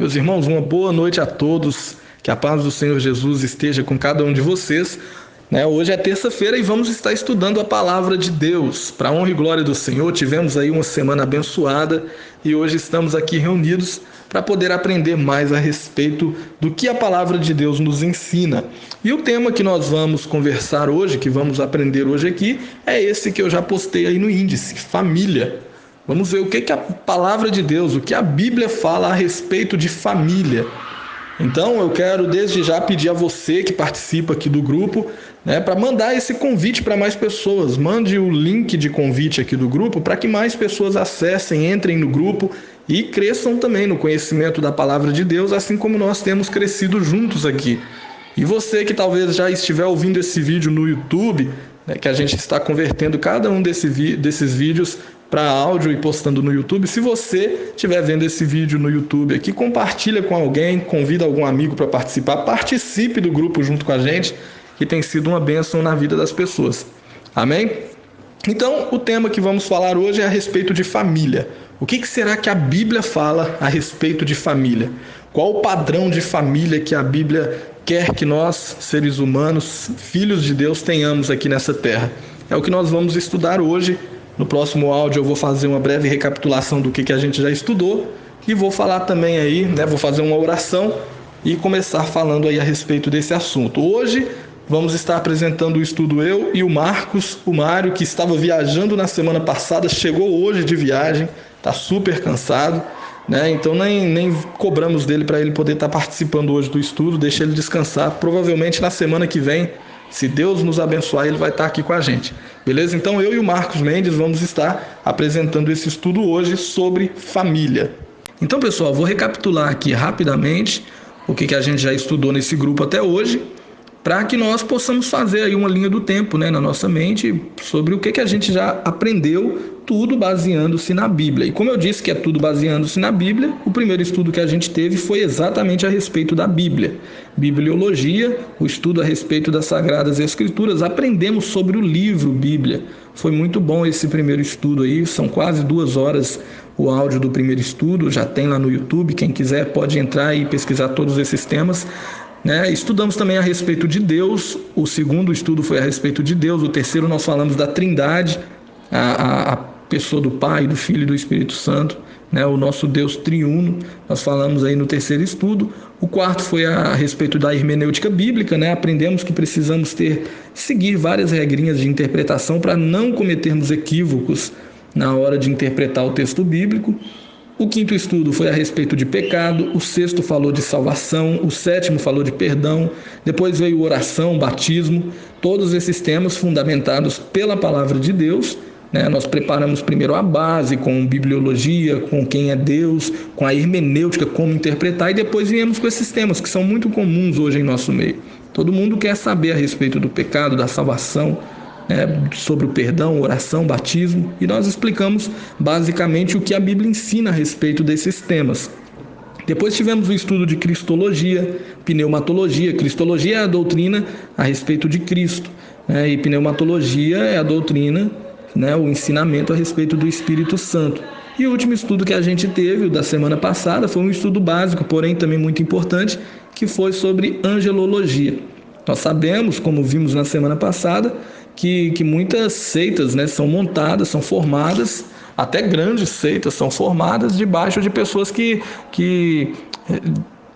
Meus irmãos, uma boa noite a todos, que a paz do Senhor Jesus esteja com cada um de vocês. Hoje é terça-feira e vamos estar estudando a palavra de Deus. Para a honra e glória do Senhor, tivemos aí uma semana abençoada e hoje estamos aqui reunidos para poder aprender mais a respeito do que a palavra de Deus nos ensina. E o tema que nós vamos conversar hoje, que vamos aprender hoje aqui, é esse que eu já postei aí no índice, família. Vamos ver o que a palavra de Deus, o que a Bíblia fala a respeito de família. Então eu quero desde já pedir a você que participa aqui do grupo, para mandar esse convite para mais pessoas. Mande o link de convite aqui do grupo para que mais pessoas acessem, entrem no grupo e cresçam também no conhecimento da palavra de Deus, assim como nós temos crescido juntos aqui. E você que talvez já estiver ouvindo esse vídeo no YouTube, que a gente está convertendo cada um desses vídeos para áudio e postando no YouTube. Se você estiver vendo esse vídeo no YouTube aqui, compartilha com alguém, convida algum amigo para participar, participe do grupo junto com a gente, que tem sido uma bênção na vida das pessoas. Amém? Então, o tema que vamos falar hoje é a respeito de família. O que será que a Bíblia fala a respeito de família? Qual o padrão de família que a Bíblia quer que nós, seres humanos, filhos de Deus, tenhamos aqui nessa terra? É o que nós vamos estudar hoje. No próximo áudio eu vou fazer uma breve recapitulação do que a gente já estudou e vou falar também aí, vou fazer uma oração e começar falando aí a respeito desse assunto. Hoje vamos estar apresentando o estudo eu e o Marcos, o Mário, que estava viajando na semana passada, chegou hoje de viagem, está super cansado, então nem cobramos dele para ele poder estar participando hoje do estudo, deixa ele descansar, provavelmente na semana que vem. Se Deus nos abençoar, ele vai estar aqui com a gente. Beleza? Então eu e o Marcos Mendes vamos estar apresentando esse estudo hoje sobre família. Então, pessoal, vou recapitular aqui rapidamente o que a gente já estudou nesse grupo até hoje, para que nós possamos fazer aí uma linha do tempo, na nossa mente sobre o que a gente já aprendeu, tudo baseando-se na Bíblia. E como eu disse que é tudo baseando-se na Bíblia, o primeiro estudo que a gente teve foi exatamente a respeito da Bíblia. Bibliologia, o estudo a respeito das Sagradas Escrituras, aprendemos sobre o livro Bíblia. Foi muito bom esse primeiro estudo aí, são quase 2 horas o áudio do primeiro estudo, já tem lá no YouTube, quem quiser pode entrar e pesquisar todos esses temas. Estudamos também a respeito de Deus, o segundo estudo foi a respeito de Deus, o terceiro nós falamos da Trindade, a pessoa do Pai, do Filho e do Espírito Santo, o nosso Deus triuno, nós falamos aí no terceiro estudo. O quarto foi a respeito da hermenêutica bíblica, aprendemos que precisamos seguir várias regrinhas de interpretação para não cometermos equívocos na hora de interpretar o texto bíblico. O quinto estudo foi a respeito de pecado, o sexto falou de salvação, o sétimo falou de perdão, depois veio oração, batismo, todos esses temas fundamentados pela palavra de Deus. Nós preparamos primeiro a base com bibliologia, com quem é Deus, com a hermenêutica, como interpretar, e depois viemos com esses temas que são muito comuns hoje em nosso meio. Todo mundo quer saber a respeito do pecado, da salvação, sobre o perdão, oração, batismo, e nós explicamos basicamente o que a Bíblia ensina a respeito desses temas. Depois tivemos o estudo de cristologia, pneumatologia. Cristologia é a doutrina a respeito de Cristo, e pneumatologia é a doutrina, o ensinamento a respeito do Espírito Santo. E o último estudo que a gente teve, o da semana passada, foi um estudo básico, porém também muito importante, que foi sobre angelologia. Nós sabemos, como vimos na semana passada, que muitas seitas são montadas, são formadas, até grandes seitas são formadas debaixo de pessoas que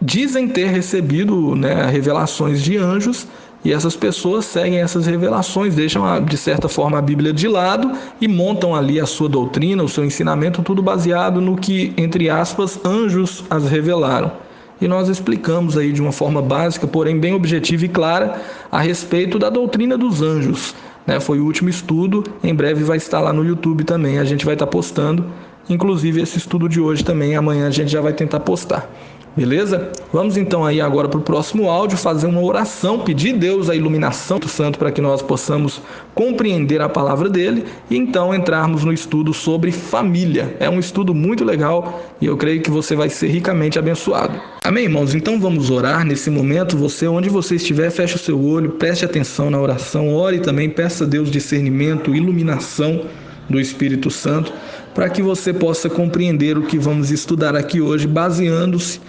dizem ter recebido revelações de anjos, e essas pessoas seguem essas revelações, deixam de certa forma a Bíblia de lado e montam ali a sua doutrina, o seu ensinamento, tudo baseado no que, entre aspas, anjos as revelaram. E nós explicamos aí de uma forma básica, porém bem objetiva e clara, a respeito da doutrina dos anjos. Foi o último estudo, em breve vai estar lá no YouTube também, a gente vai estar postando, inclusive esse estudo de hoje também, amanhã a gente já vai tentar postar. Beleza? Vamos então aí agora para o próximo áudio fazer uma oração, pedir a Deus a iluminação do Santo para que nós possamos compreender a palavra dele e então entrarmos no estudo sobre família. É um estudo muito legal e eu creio que você vai ser ricamente abençoado. Amém, irmãos? Então vamos orar nesse momento. Você, onde você estiver, feche o seu olho, preste atenção na oração, ore também, peça a Deus discernimento, iluminação do Espírito Santo. para que você possa compreender o que vamos estudar aqui hoje, baseando-nos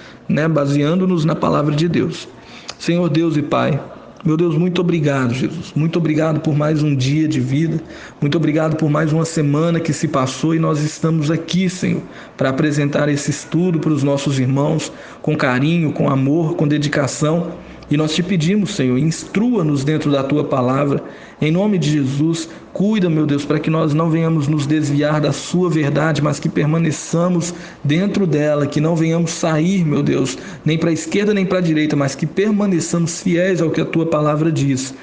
na palavra de Deus. Senhor Deus e Pai, meu Deus, muito obrigado, Jesus. Muito obrigado por mais um dia de vida. Muito obrigado por mais uma semana que se passou e nós estamos aqui, Senhor, para apresentar esse estudo para os nossos irmãos com carinho, com amor, com dedicação. E nós te pedimos, Senhor, instrua-nos dentro da Tua palavra. Em nome de Jesus, cuida, meu Deus, para que nós não venhamos nos desviar da Sua verdade, mas que permaneçamos dentro dela, que não venhamos sair, meu Deus, nem para a esquerda nem para a direita, mas que permaneçamos fiéis ao que a Tua palavra diz.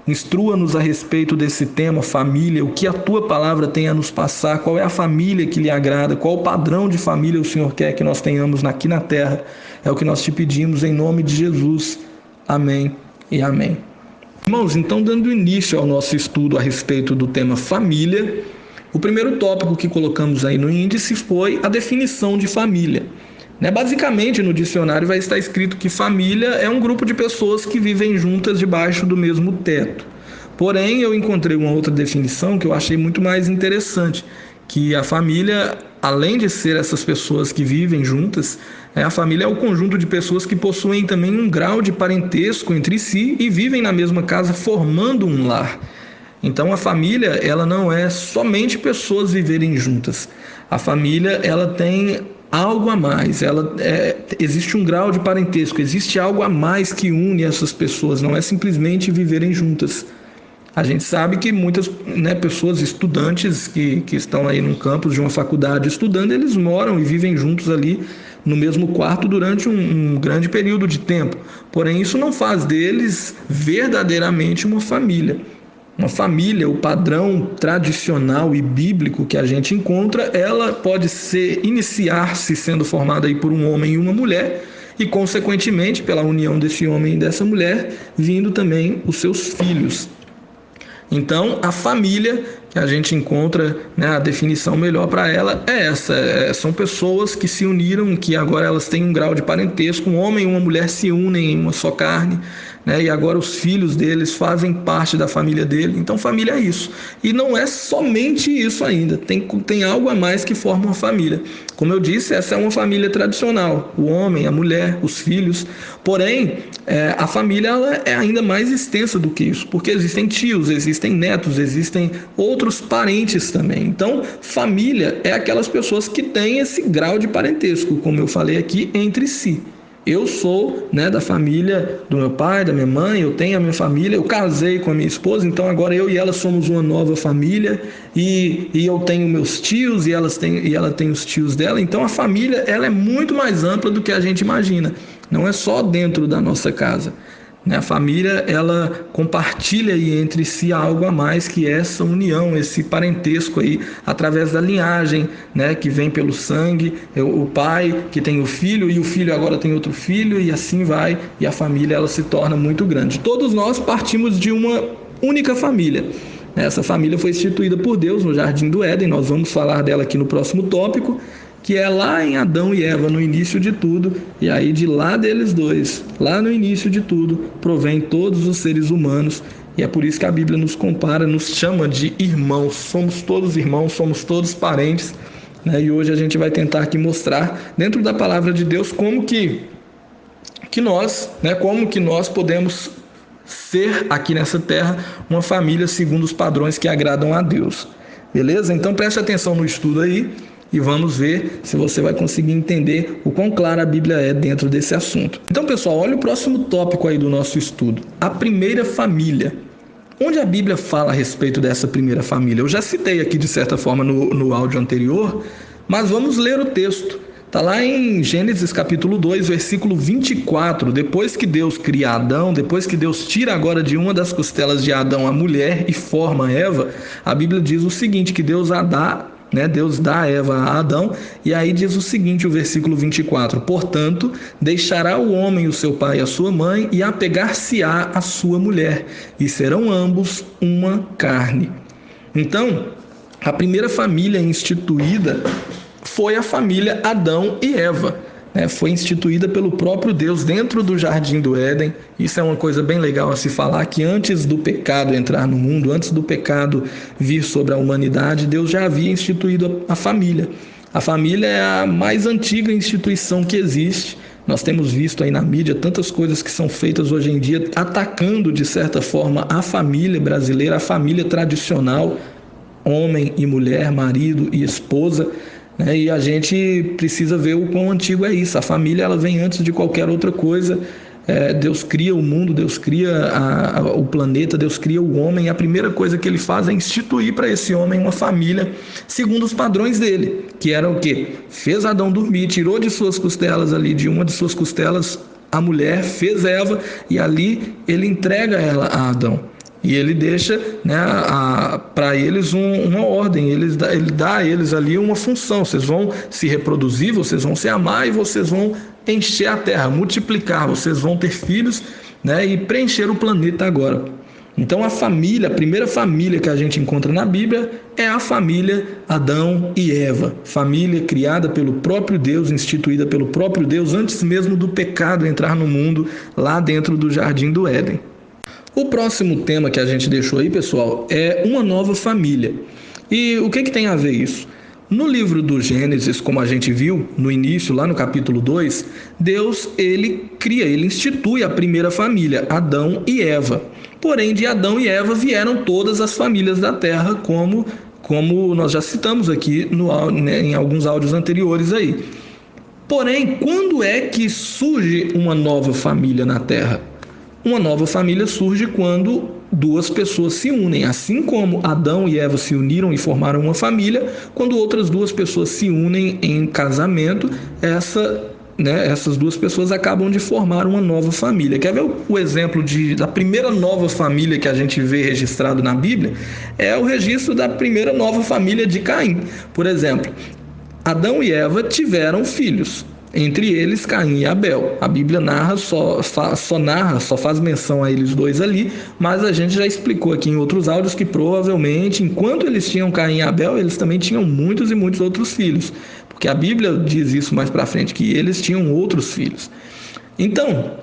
Instrua-nos a respeito desse tema, família, o que a Tua palavra tem a nos passar, qual é a família que lhe agrada, qual o padrão de família o Senhor quer que nós tenhamos aqui na terra. É o que nós te pedimos em nome de Jesus. Amém e amém. Irmãos, então, dando início ao nosso estudo a respeito do tema família, o primeiro tópico que colocamos aí no índice foi a definição de família. Basicamente, no dicionário vai estar escrito que família é um grupo de pessoas que vivem juntas debaixo do mesmo teto. Porém, eu encontrei uma outra definição que eu achei muito mais interessante, que a família, além de ser essas pessoas que vivem juntas, a família é o conjunto de pessoas que possuem também um grau de parentesco entre si e vivem na mesma casa formando um lar. Então a família, ela não é somente pessoas viverem juntas. A família, ela tem algo a mais, existe um grau de parentesco, existe algo a mais que une essas pessoas, não é simplesmente viverem juntas. A gente sabe que muitas pessoas, estudantes que estão aí no campus de uma faculdade estudando, eles moram e vivem juntos ali no mesmo quarto durante um grande período de tempo. Porém, isso não faz deles verdadeiramente uma família. Uma família, o padrão tradicional e bíblico que a gente encontra, ela pode iniciar-se sendo formada aí por um homem e uma mulher e, consequentemente, pela união desse homem e dessa mulher, vindo também os seus filhos. Então, a família que a gente encontra, a definição melhor para ela é essa. São pessoas que se uniram, que agora elas têm um grau de parentesco, um homem e uma mulher se unem em uma só carne, e agora os filhos deles fazem parte da família dele. Então, família é isso. E não é somente isso ainda, tem algo a mais que forma uma família. Como eu disse, essa é uma família tradicional, o homem, a mulher, os filhos. Porém, a família ela é ainda mais extensa do que isso, porque existem tios, existem netos, existem outros parentes também. Então, família é aquelas pessoas que têm esse grau de parentesco, como eu falei aqui, entre si. Eu sou da família do meu pai, da minha mãe, eu tenho a minha família, eu casei com a minha esposa, então agora eu e ela somos uma nova família e eu tenho meus tios e ela tem os tios dela. Então a família ela é muito mais ampla do que a gente imagina, não é só dentro da nossa casa. A família, ela compartilha aí entre si algo a mais que essa união, esse parentesco aí, através da linhagem, que vem pelo sangue, o pai que tem o filho e o filho agora tem outro filho e assim vai, e a família ela se torna muito grande. Todos nós partimos de uma única família. Essa família foi instituída por Deus no Jardim do Éden, nós vamos falar dela aqui no próximo tópico, que é lá em Adão e Eva, no início de tudo, e aí de lá deles dois, lá no início de tudo, provém todos os seres humanos, e é por isso que a Bíblia nos compara, nos chama de irmãos, somos todos irmãos, somos todos parentes, e hoje a gente vai tentar aqui mostrar, dentro da palavra de Deus, como que nós podemos ser aqui nessa terra uma família segundo os padrões que agradam a Deus, beleza? Então preste atenção no estudo aí, e vamos ver se você vai conseguir entender o quão clara a Bíblia é dentro desse assunto. Então, pessoal, olha o próximo tópico aí do nosso estudo. A primeira família. Onde a Bíblia fala a respeito dessa primeira família? Eu já citei aqui, de certa forma, no áudio anterior, mas vamos ler o texto. Está lá em Gênesis capítulo 2, versículo 24. Depois que Deus cria Adão, depois que Deus tira agora de uma das costelas de Adão a mulher e forma Eva, a Bíblia diz o seguinte, que Deus dá a Eva a Adão, e aí diz o seguinte, o versículo 24, portanto, deixará o homem o seu pai e a sua mãe, e apegar-se-á a sua mulher, e serão ambos uma carne. Então, a primeira família instituída foi a família Adão e Eva. né, foi instituída pelo próprio Deus dentro do Jardim do Éden. Isso é uma coisa bem legal a se falar, que antes do pecado entrar no mundo, antes do pecado vir sobre a humanidade, Deus já havia instituído a família. A família é a mais antiga instituição que existe. Nós temos visto aí na mídia tantas coisas que são feitas hoje em dia, atacando de certa forma a família brasileira, a família tradicional, homem e mulher, marido e esposa, né? E a gente precisa ver o quão antigo é isso. A família, ela vem antes de qualquer outra coisa. Deus cria o mundo, Deus cria o planeta, Deus cria o homem. A primeira coisa que ele faz é instituir para esse homem uma família segundo os padrões dele, que era o quê? Fez Adão dormir, tirou de suas costelas ali, de uma de suas costelas, a mulher, fez Eva, e ali ele entrega ela a Adão. E ele deixa, né, para eles uma ordem, ele dá a eles ali uma função. Vocês vão se reproduzir, vocês vão se amar e vocês vão encher a terra, multiplicar, vocês vão ter filhos, né, e preencher o planeta agora. Então a família, a primeira família que a gente encontra na Bíblia é a família Adão e Eva. Família criada pelo próprio Deus, instituída pelo próprio Deus antes mesmo do pecado entrar no mundo, lá dentro do Jardim do Éden. O próximo tema que a gente deixou aí, pessoal, é uma nova família. E o que tem a ver isso? No livro do Gênesis, como a gente viu no início, lá no capítulo 2, Deus, ele institui a primeira família, Adão e Eva. Porém, de Adão e Eva vieram todas as famílias da terra, como nós já citamos aqui em alguns áudios anteriores aí. Porém, quando é que surge uma nova família na terra? Uma nova família surge quando duas pessoas se unem. Assim como Adão e Eva se uniram e formaram uma família, quando outras duas pessoas se unem em casamento, essas duas pessoas acabam de formar uma nova família. Quer ver o exemplo da primeira nova família que a gente vê registrado na Bíblia? É o registro da primeira nova família de Caim. Por exemplo, Adão e Eva tiveram filhos. Entre eles, Caim e Abel. A Bíblia narra, só faz menção a eles dois ali, mas a gente já explicou aqui em outros áudios que provavelmente, enquanto eles tinham Caim e Abel, eles também tinham muitos e muitos outros filhos, porque a Bíblia diz isso mais para frente, que eles tinham outros filhos. Então,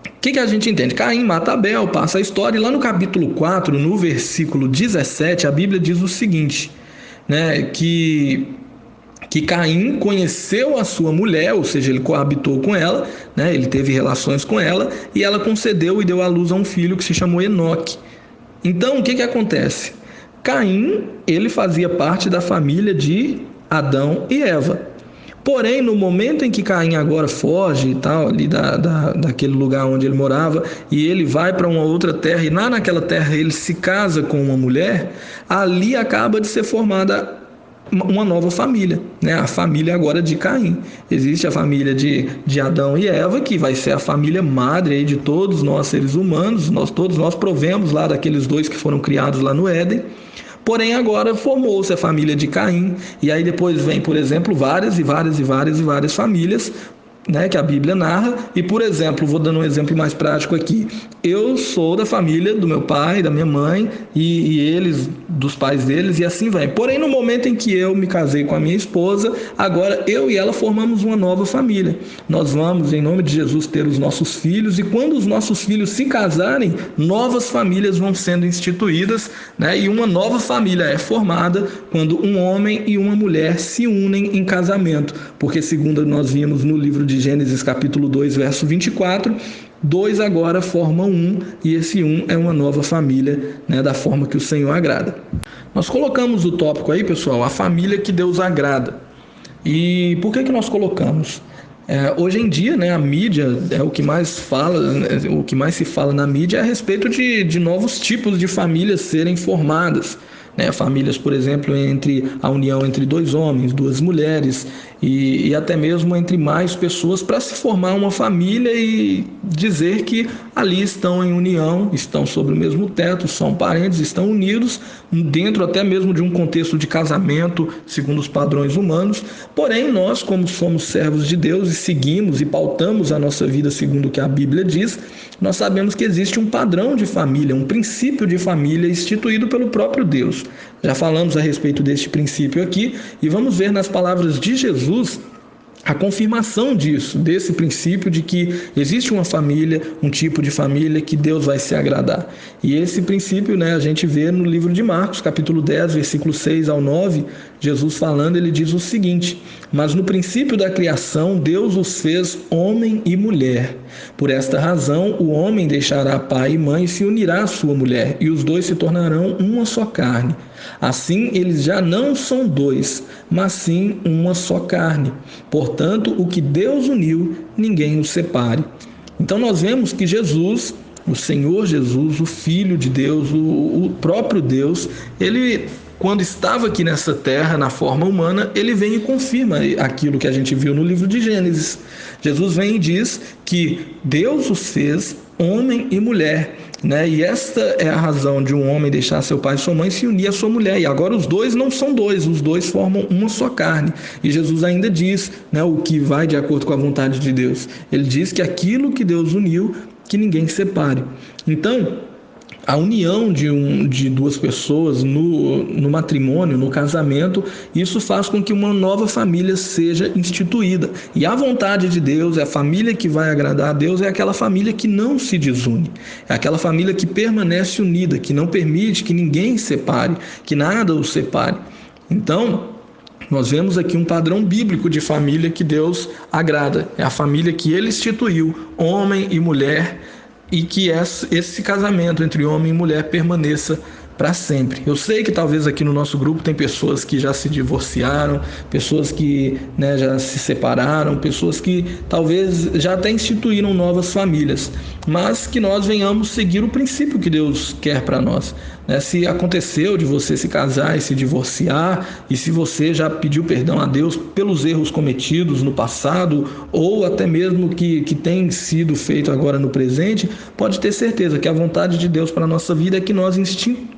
o que a gente entende? Caim mata Abel, passa a história, e lá no capítulo 4, no versículo 17, a Bíblia diz o seguinte, né, que Caim conheceu a sua mulher, ou seja, ele coabitou com ela, né? Ele teve relações com ela, e ela concedeu e deu à luz a um filho que se chamou Enoque. Então, o que acontece? Caim, ele fazia parte da família de Adão e Eva. Porém, no momento em que Caim agora foge e tal, ali daquele lugar onde ele morava, e ele vai para uma outra terra, e naquela terra ele se casa com uma mulher, ali acaba de ser formada uma nova família, né? A família agora de Caim. Existe a família de Adão e Eva, que vai ser a família madre aí de todos nós seres humanos. Todos nós provemos lá daqueles dois que foram criados lá no Éden. Porém, agora formou-se a família de Caim, e aí depois vem, por exemplo, várias famílias, né, que a Bíblia narra. E, por exemplo, vou dando um exemplo mais prático aqui. Eu sou da família do meu pai, da minha mãe, e eles dos pais deles, e assim vai. Porém, no momento em que eu me casei com a minha esposa, agora eu e ela formamos uma nova família. Nós vamos, em nome de Jesus, ter os nossos filhos, e quando os nossos filhos se casarem, novas famílias vão sendo instituídas, né, e uma nova família é formada quando um homem e uma mulher se unem em casamento. Porque, segundo nós vimos no livro de Gênesis capítulo 2, verso 24, dois agora formam um, e esse um é uma nova família, né, da forma que o Senhor agrada. Nós colocamos o tópico aí, pessoal, a família que Deus agrada. E por que nós colocamos? Hoje em dia, né, a mídia é o que mais se fala na mídia é a respeito de novos tipos de famílias serem formadas. Né, famílias, por exemplo, a união entre dois homens, duas mulheres e até mesmo entre mais pessoas, para se formar uma família e dizer que ali estão em união, estão sobre o mesmo teto, são parentes, estão unidos dentro até mesmo de um contexto de casamento segundo os padrões humanos. Porém, nós, como somos servos de Deus e seguimos e pautamos a nossa vida segundo o que a Bíblia diz, nós sabemos que existe um padrão de família, um princípio de família instituído pelo próprio Deus. Já falamos a respeito deste princípio aqui, e vamos ver nas palavras de Jesus a confirmação disso, desse princípio de que existe uma família, um tipo de família que Deus vai se agradar. E esse princípio, a gente vê no livro de Marcos, capítulo 10, versículo 6 ao 9, Jesus falando, ele diz o seguinte: mas no princípio da criação, Deus os fez homem e mulher. Por esta razão, o homem deixará pai e mãe e se unirá à sua mulher, e os dois se tornarão uma só carne. Assim, eles já não são dois, mas sim uma só carne. Portanto, o que Deus uniu, ninguém o separe. Então nós vemos que Jesus, o Senhor Jesus, o Filho de Deus, o próprio Deus, ele, quando estava aqui nessa terra, na forma humana, ele vem e confirma aquilo que a gente viu no livro de Gênesis. Jesus vem e diz que Deus os fez homem e mulher, e esta é a razão de um homem deixar seu pai e sua mãe e se unir à sua mulher. E agora os dois não são dois, os dois formam uma só carne. E Jesus ainda diz, o que vai de acordo com a vontade de Deus. Ele diz que aquilo que Deus uniu, que ninguém separe. Então, a união de duas pessoas no matrimônio, no casamento, isso faz com que uma nova família seja instituída. E a vontade de Deus, a família que vai agradar a Deus, é aquela família que não se desune. É aquela família que permanece unida, que não permite que ninguém separe, que nada os separe. Então, nós vemos aqui um padrão bíblico de família que Deus agrada. É a família que Ele instituiu, homem e mulher, e que esse casamento entre homem e mulher permaneça para sempre. Eu sei que talvez aqui no nosso grupo tem pessoas que já se divorciaram, pessoas que já se separaram, pessoas que talvez já até instituíram novas famílias, mas que nós venhamos seguir o princípio que Deus quer para nós. Se aconteceu de você se casar e se divorciar, e se você já pediu perdão a Deus pelos erros cometidos no passado, ou até mesmo que tem sido feito agora no presente, pode ter certeza que a vontade de Deus para a nossa vida é que nós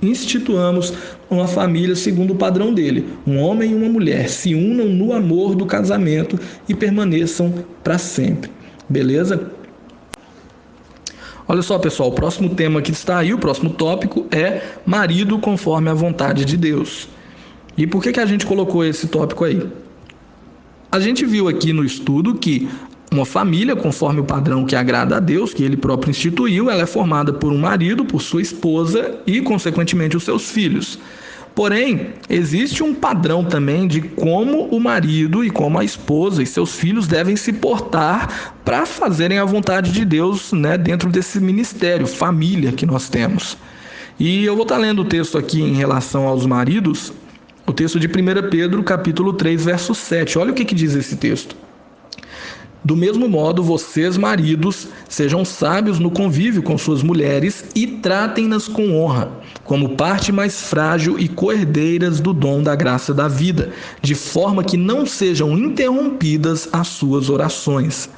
instituamos uma família segundo o padrão dele. Um homem e uma mulher se unam no amor do casamento e permaneçam para sempre. Beleza? Olha só, pessoal, o próximo tema que está aí, o próximo tópico é marido conforme a vontade de Deus. E por que a gente colocou esse tópico aí? A gente viu aqui no estudo que uma família, conforme o padrão que agrada a Deus, que Ele próprio instituiu, ela é formada por um marido, por sua esposa e, consequentemente, os seus filhos. Porém, existe um padrão também de como o marido e como a esposa e seus filhos devem se portar para fazerem a vontade de Deus, dentro desse ministério, família que nós temos. E eu vou estar lendo o texto aqui em relação aos maridos, o texto de 1 Pedro, capítulo 3, verso 7. Olha o que diz esse texto. Do mesmo modo, vocês, maridos, sejam sábios no convívio com suas mulheres e tratem-nas com honra, como parte mais frágil e coerdeiras do dom da graça da vida, de forma que não sejam interrompidas as suas orações.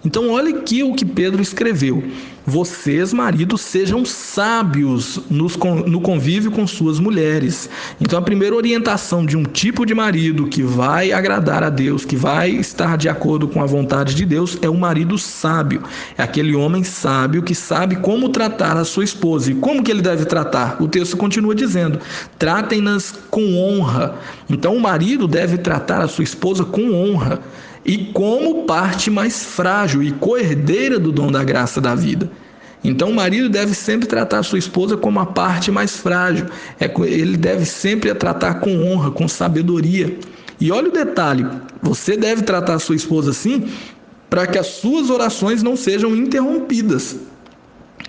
Então, olha aqui o que Pedro escreveu. Vocês, maridos, sejam sábios no convívio com suas mulheres. Então, a primeira orientação de um tipo de marido que vai agradar a Deus, que vai estar de acordo com a vontade de Deus, é um marido sábio. É aquele homem sábio que sabe como tratar a sua esposa. E como que ele deve tratar? O texto continua dizendo, tratem-nas com honra. Então, o marido deve tratar a sua esposa com honra. E como parte mais frágil e coerdeira do dom da graça da vida. Então o marido deve sempre tratar a sua esposa como a parte mais frágil. Ele deve sempre a tratar com honra, com sabedoria. E olha o detalhe, você deve tratar a sua esposa assim para que as suas orações não sejam interrompidas.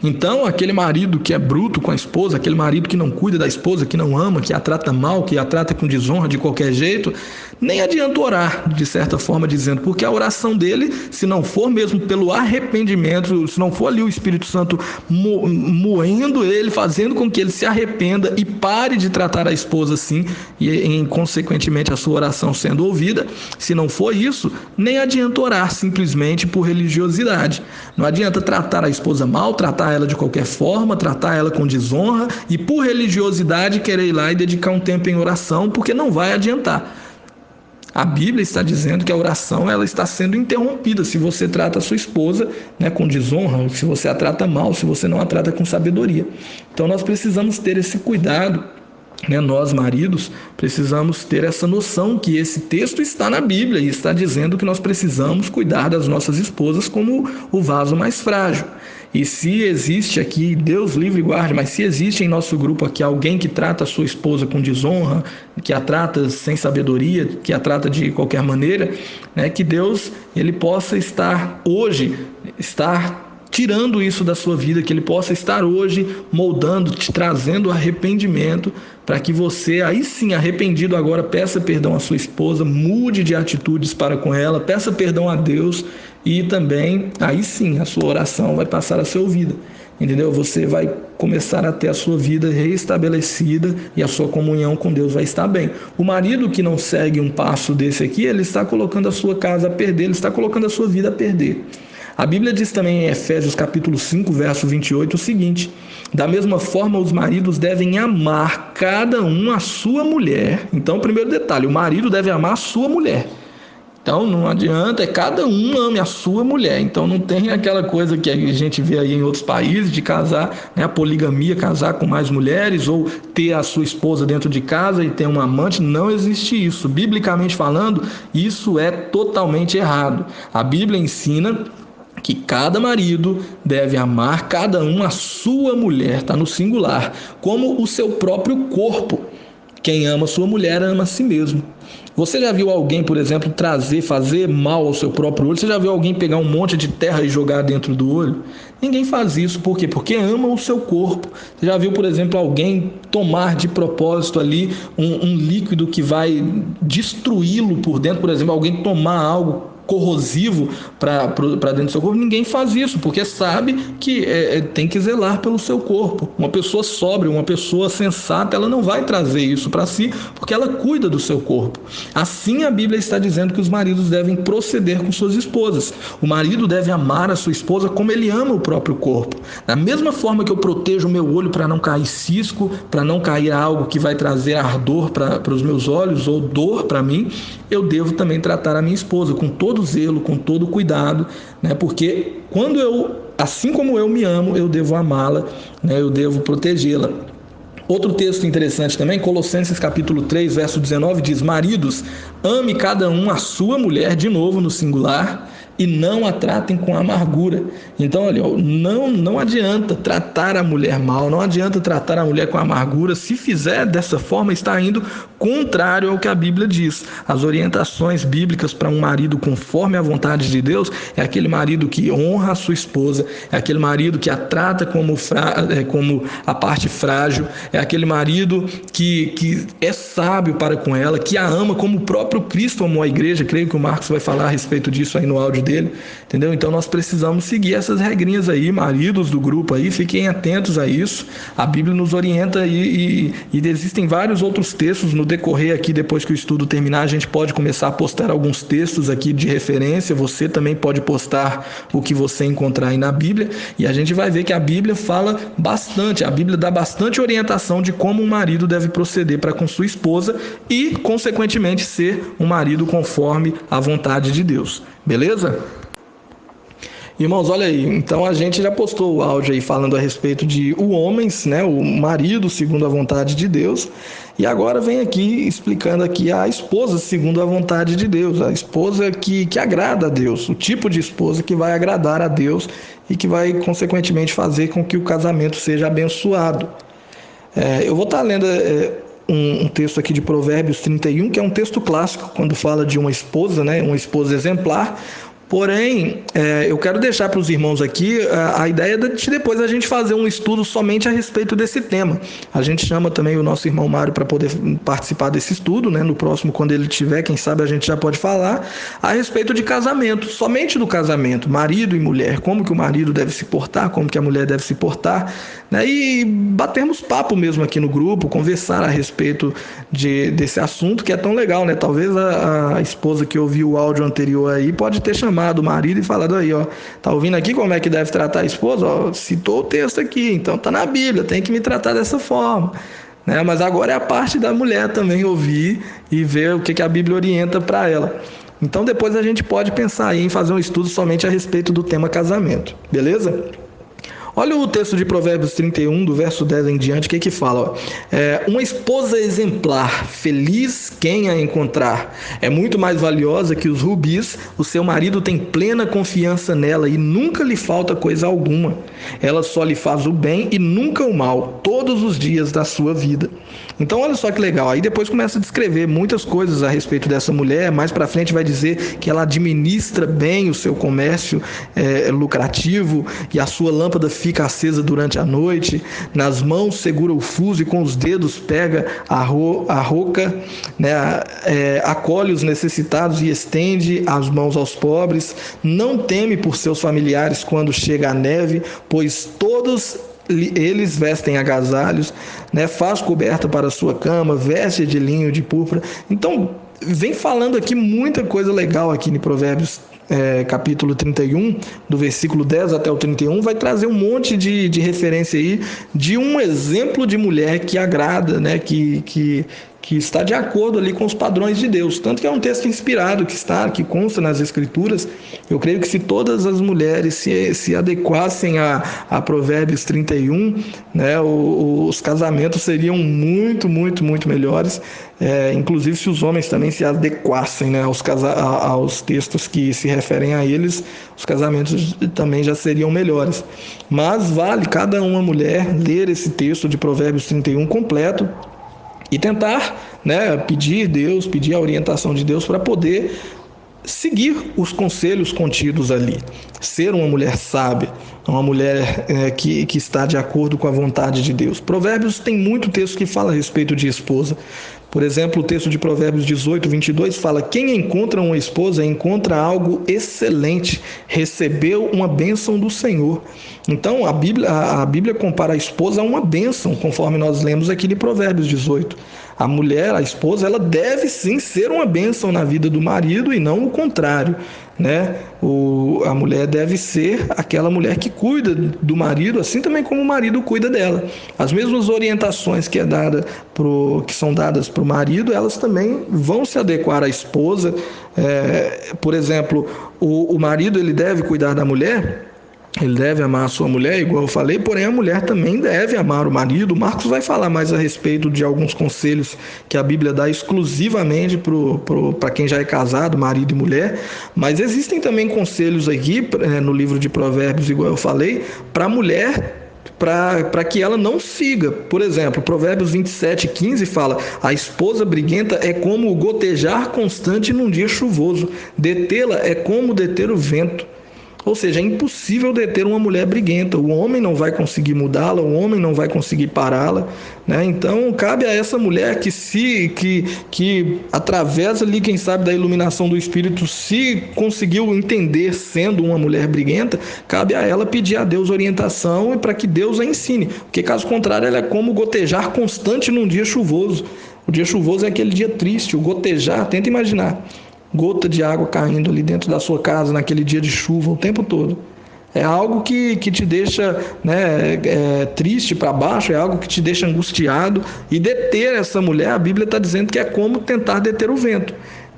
Então, aquele marido que é bruto com a esposa, aquele marido que não cuida da esposa, que não ama, que a trata mal, que a trata com desonra de qualquer jeito, nem adianta orar, de certa forma, dizendo, porque a oração dele, se não for mesmo pelo arrependimento, se não for ali o Espírito Santo moendo ele, fazendo com que ele se arrependa e pare de tratar a esposa assim, e consequentemente a sua oração sendo ouvida, se não for isso, nem adianta orar simplesmente por religiosidade. Não adianta tratar a esposa mal, tratar ela de qualquer forma, tratar ela com desonra e por religiosidade querer ir lá e dedicar um tempo em oração, porque não vai adiantar. A Bíblia está dizendo que a oração ela está sendo interrompida se você trata a sua esposa com desonra, se você a trata mal, se você não a trata com sabedoria. Então nós precisamos ter esse cuidado Nós, maridos, precisamos ter essa noção que esse texto está na Bíblia e está dizendo que nós precisamos cuidar das nossas esposas como o vaso mais frágil. E se existe aqui, Deus livre e guarde, mas se existe em nosso grupo aqui alguém que trata a sua esposa com desonra, que a trata sem sabedoria, que a trata de qualquer maneira, que Deus ele possa estar hoje, tirando isso da sua vida, que Ele possa estar hoje moldando, te trazendo arrependimento, para que você, aí sim, arrependido agora, peça perdão à sua esposa, mude de atitudes para com ela, peça perdão a Deus e também, aí sim, a sua oração vai passar a ser ouvida. Entendeu? Você vai começar a ter a sua vida restabelecida e a sua comunhão com Deus vai estar bem. O marido que não segue um passo desse aqui, ele está colocando a sua casa a perder, ele está colocando a sua vida a perder. A Bíblia diz também em Efésios capítulo 5, verso 28 o seguinte: da mesma forma os maridos devem amar cada um a sua mulher. Então, primeiro detalhe, o marido deve amar a sua mulher. Então não adianta, cada um ame a sua mulher. Então não tem aquela coisa que a gente vê aí em outros países de casar, a poligamia, casar com mais mulheres ou ter a sua esposa dentro de casa e ter um amante. Não existe isso. Biblicamente falando, isso é totalmente errado. A Bíblia ensina que cada marido deve amar cada um a sua mulher, está no singular, como o seu próprio corpo. Quem ama sua mulher ama a si mesmo. Você já viu alguém, por exemplo, fazer mal ao seu próprio olho? Você já viu alguém pegar um monte de terra e jogar dentro do olho? Ninguém faz isso. Por quê? Porque ama o seu corpo. Você já viu, por exemplo, alguém tomar de propósito ali um líquido que vai destruí-lo por dentro? Por exemplo, alguém tomar algo corrosivo para dentro do seu corpo? Ninguém faz isso, porque sabe que tem que zelar pelo seu corpo. Uma pessoa sóbria, uma pessoa sensata, ela não vai trazer isso para si, porque ela cuida do seu corpo. Assim a Bíblia está dizendo que os maridos devem proceder com suas esposas. O marido deve amar a sua esposa como ele ama o próprio corpo. Da mesma forma que eu protejo o meu olho para não cair cisco, para não cair algo que vai trazer ardor para os meus olhos ou dor para mim, eu devo também tratar a minha esposa com todo zelo, com todo cuidado, porque assim como eu me amo, eu devo amá-la, eu devo protegê-la. Outro texto interessante também, Colossenses capítulo 3, verso 19, diz: maridos, ame cada um a sua mulher, de novo no singular, e não a tratem com amargura. Então, olha, não adianta tratar a mulher mal, não adianta tratar a mulher com amargura. Se fizer dessa forma, está indo contrário ao que a Bíblia diz. As orientações bíblicas para um marido conforme a vontade de Deus é aquele marido que honra a sua esposa, é aquele marido que a trata como a parte frágil, é aquele marido que é sábio para com ela, que a ama como o próprio Cristo amou a igreja. Creio que o Marcos vai falar a respeito disso aí no áudio dele, entendeu? Então nós precisamos seguir essas regrinhas aí, maridos do grupo aí, fiquem atentos a isso. A Bíblia nos orienta e existem vários outros textos. No decorrer aqui, depois que o estudo terminar, a gente pode começar a postar alguns textos aqui de referência. Você também pode postar o que você encontrar aí na Bíblia, e a gente vai ver que a Bíblia fala bastante, a Bíblia dá bastante orientação de como um marido deve proceder para com sua esposa e, consequentemente, ser um marido conforme a vontade de Deus. Beleza? Irmãos, olha aí, então a gente já postou o áudio aí falando a respeito de homens, o marido segundo a vontade de Deus, e agora vem aqui explicando aqui a esposa segundo a vontade de Deus, a esposa que agrada a Deus, o tipo de esposa que vai agradar a Deus e que vai consequentemente fazer com que o casamento seja abençoado. Eu vou estar lendo um texto aqui de Provérbios 31, que é um texto clássico quando fala de uma esposa, uma esposa exemplar. Porém, eu quero deixar para os irmãos aqui a ideia de depois a gente fazer um estudo somente a respeito desse tema. A gente chama também o nosso irmão Mário para poder participar desse estudo, no próximo, quando ele tiver, quem sabe a gente já pode falar a respeito de casamento, somente do casamento, marido e mulher, como que o marido deve se portar, como que a mulher deve se portar, e batermos papo mesmo aqui no grupo, conversar a respeito desse assunto que é tão legal, Talvez a esposa que ouviu o áudio anterior aí pode ter chamado o marido e falado aí, tá ouvindo aqui como é que deve tratar a esposa? Citou o texto aqui, então tá na Bíblia, tem que me tratar dessa forma, Mas agora é a parte da mulher também ouvir e ver o que a Bíblia orienta para ela. Então depois a gente pode pensar aí em fazer um estudo somente a respeito do tema casamento, beleza? Olha o texto de Provérbios 31, do verso 10 em diante, o que fala? Uma esposa exemplar, feliz quem a encontrar. É muito mais valiosa que os rubis, o seu marido tem plena confiança nela e nunca lhe falta coisa alguma. Ela só lhe faz o bem e nunca o mal, todos os dias da sua vida. Então olha só que legal, aí depois começa a descrever muitas coisas a respeito dessa mulher, mais para frente vai dizer que ela administra bem o seu comércio lucrativo e a sua lâmpada fica acesa durante a noite, nas mãos segura o fuso e com os dedos pega a roca, né? Acolhe os necessitados e estende as mãos aos pobres, não teme por seus familiares quando chega a neve, pois todos eles vestem agasalhos, né? Faz coberta para a sua cama, veste de linho de púrpura. Então, vem falando aqui muita coisa legal aqui em Provérbios capítulo 31, do versículo 10 até o 31, vai trazer um monte de referência aí de um exemplo de mulher que agrada, né? Que está de acordo ali com os padrões de Deus. Tanto que é um texto inspirado que consta nas Escrituras. Eu creio que se todas as mulheres se adequassem a Provérbios 31, né, os casamentos seriam muito, muito, muito melhores. Inclusive se os homens também se adequassem, né, aos textos que se referem a eles, os casamentos também já seriam melhores. Mas vale cada uma mulher ler esse texto de Provérbios 31 completo e tentar, né, pedir a orientação de Deus para poder seguir os conselhos contidos ali. Ser uma mulher sábia, uma mulher que está de acordo com a vontade de Deus. Provérbios tem muito texto que fala a respeito de esposa. Por exemplo, o texto de Provérbios 18, 22 fala: quem encontra uma esposa encontra algo excelente, recebeu uma bênção do Senhor. Então, a Bíblia compara a esposa a uma bênção, conforme nós lemos aqui de Provérbios 18. A mulher, a esposa, ela deve sim ser uma bênção na vida do marido e não o contrário, né? A mulher deve ser aquela mulher que cuida do marido, assim também como o marido cuida dela. As mesmas orientações que são dadas para o marido, elas também vão se adequar à esposa. Por exemplo, o marido ele deve cuidar da mulher. Ele deve amar a sua mulher, igual eu falei, porém a mulher também deve amar o marido. Marcos vai falar mais a respeito de alguns conselhos que a Bíblia dá exclusivamente para quem já é casado, marido e mulher, mas existem também conselhos aqui no livro de Provérbios, igual eu falei, para a mulher, para que ela não siga. Por exemplo, Provérbios 27, 15 fala: a esposa briguenta é como o gotejar constante num dia chuvoso, detê-la é como deter o vento. Ou seja, é impossível deter uma mulher briguenta. O homem não vai conseguir mudá-la, o homem não vai conseguir pará-la, né? Então, cabe a essa mulher que através ali, quem sabe, da iluminação do Espírito, se conseguiu entender sendo uma mulher briguenta, cabe a ela pedir a Deus orientação e para que Deus a ensine. Porque, caso contrário, ela é como gotejar constante num dia chuvoso. O dia chuvoso é aquele dia triste, o gotejar, tenta imaginar. Gota de água caindo ali dentro da sua casa naquele dia de chuva o tempo todo. É algo que te deixa, né, triste para baixo, é algo que te deixa angustiado. E deter essa mulher, a Bíblia está dizendo que é como tentar deter o vento.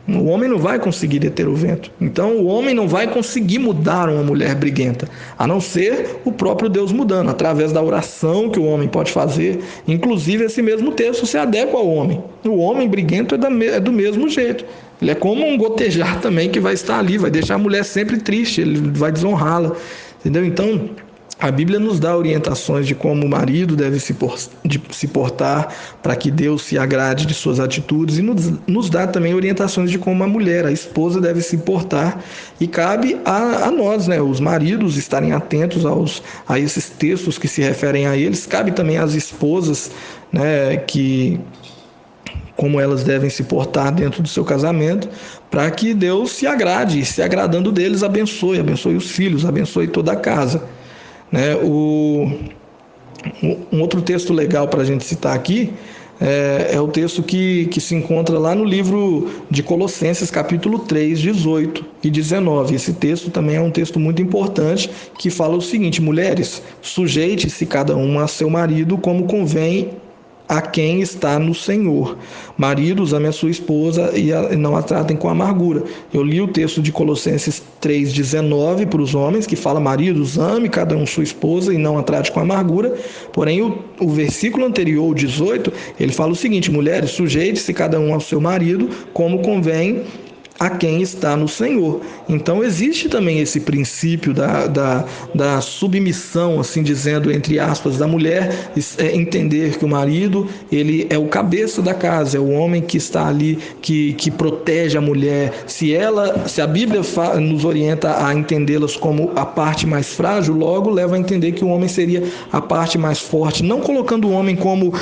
O homem não vai conseguir deter o vento. Então o homem não vai conseguir mudar uma mulher briguenta, a não ser o próprio Deus mudando, através da oração que o homem pode fazer. Inclusive esse mesmo texto se adequa ao homem. O homem briguento é do mesmo jeito. Ele é como um gotejar também que vai estar ali, vai deixar a mulher sempre triste, ele vai desonrá-la, entendeu? Então, a Bíblia nos dá orientações de como o marido deve se portar para que Deus se agrade de suas atitudes e nos dá também orientações de como a mulher, a esposa, deve se portar. E cabe a nós, né, os maridos, estarem atentos a esses textos que se referem a eles. Cabe também às esposas, né, como elas devem se portar dentro do seu casamento, para que Deus se agrade, e se agradando deles, abençoe os filhos, abençoe toda a casa. Né? Um outro texto legal para a gente citar aqui é o texto que se encontra lá no livro de Colossenses, capítulo 3, 18 e 19. Esse texto também é um texto muito importante, que fala o seguinte: mulheres, sujeite-se cada uma a seu marido como convém a quem está no Senhor. Maridos, amem a sua esposa e não a tratem com amargura. Eu li o texto de Colossenses 3,19 para os homens, que fala: maridos, ame cada um sua esposa e não a trate com amargura. Porém, o versículo anterior, o 18, ele fala o seguinte: mulheres, sujeite-se cada um ao seu marido, como convém a quem está no Senhor. Então existe também esse princípio da submissão, assim dizendo, entre aspas, da mulher, entender que o marido, ele é o cabeça da casa, é o homem que está ali, que protege a mulher. Se a Bíblia nos orienta a entendê-las como a parte mais frágil, logo leva a entender que o homem seria a parte mais forte, não colocando o homem como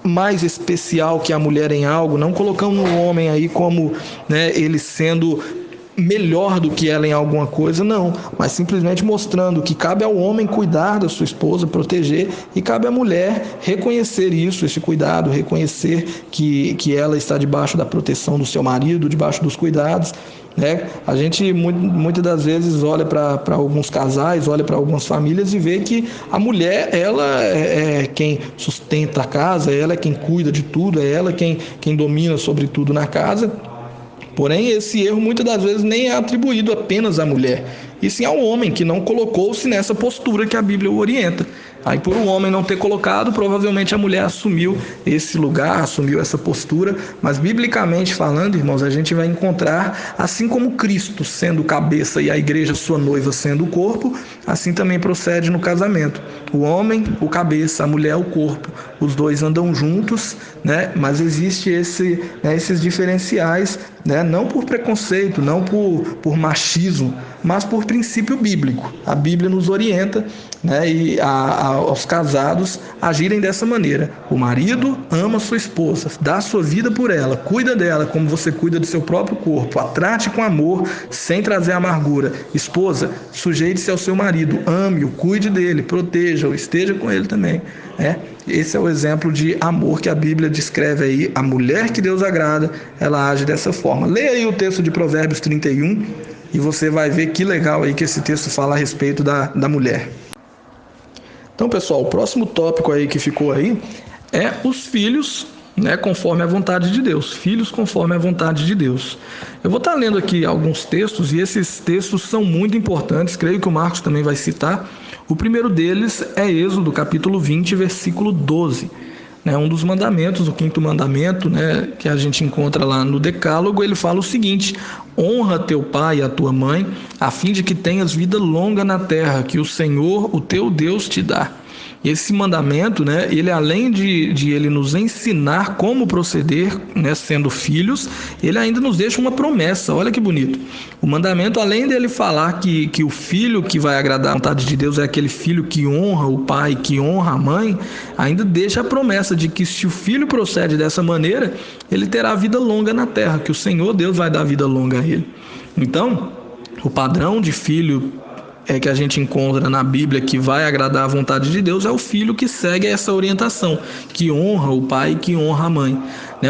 mais especial que a mulher em algo, não colocando o homem aí como, né, ele sendo melhor do que ela em alguma coisa, não, mas simplesmente mostrando que cabe ao homem cuidar da sua esposa, proteger, e cabe à mulher reconhecer isso, esse cuidado, reconhecer que ela está debaixo da proteção do seu marido, debaixo dos cuidados, né? A gente muitas das vezes olha para alguns casais, olha para algumas famílias e vê que a mulher, ela é quem sustenta a casa, ela é quem cuida de tudo, é ela quem domina sobre tudo na casa. Porém, esse erro muitas das vezes nem é atribuído apenas à mulher, e sim ao homem que não colocou-se nessa postura que a Bíblia o orienta. Aí, por um homem não ter colocado, provavelmente a mulher assumiu esse lugar, assumiu essa postura. Mas, biblicamente falando, irmãos, a gente vai encontrar, assim como Cristo sendo cabeça e a igreja, sua noiva, sendo o corpo, assim também procede no casamento. O homem, o cabeça, a mulher, o corpo. Os dois andam juntos, né? Mas existe esses diferenciais, né? Não por preconceito, não por machismo, mas por princípio bíblico. A Bíblia nos orienta, né, e aos casados agirem dessa maneira. O marido ama sua esposa, dá sua vida por ela, cuida dela como você cuida do seu próprio corpo, a trate com amor, sem trazer amargura. Esposa, sujeite-se ao seu marido, ame-o, cuide dele, proteja-o, esteja com ele também. Esse é o exemplo de amor que a Bíblia descreve aí. A mulher que Deus agrada, ela age dessa forma. Leia aí o texto de Provérbios 31 e você vai ver que legal aí que esse texto fala a respeito da mulher. Então, pessoal, o próximo tópico aí que ficou aí é os filhos, né, conforme a vontade de Deus. Filhos conforme a vontade de Deus. Eu vou estar lendo aqui alguns textos, e esses textos são muito importantes, creio que o Marcos também vai citar. O primeiro deles é Êxodo, capítulo 20, versículo 12. Um dos mandamentos, o quinto mandamento, né, que a gente encontra lá no Decálogo, ele fala o seguinte: honra teu pai e a tua mãe, a fim de que tenhas vida longa na terra, que o Senhor, o teu Deus, te dá. E esse mandamento, né, ele além de ele nos ensinar como proceder, né, sendo filhos, ele ainda nos deixa uma promessa. Olha que bonito. O mandamento, além dele falar que o filho que vai agradar a vontade de Deus é aquele filho que honra o pai, que honra a mãe, ainda deixa a promessa de que se o filho procede dessa maneira, ele terá vida longa na terra, que o Senhor Deus vai dar vida longa a ele. Então, o padrão de filho que a gente encontra na Bíblia que vai agradar a vontade de Deus é o filho que segue essa orientação, que honra o pai, que honra a mãe.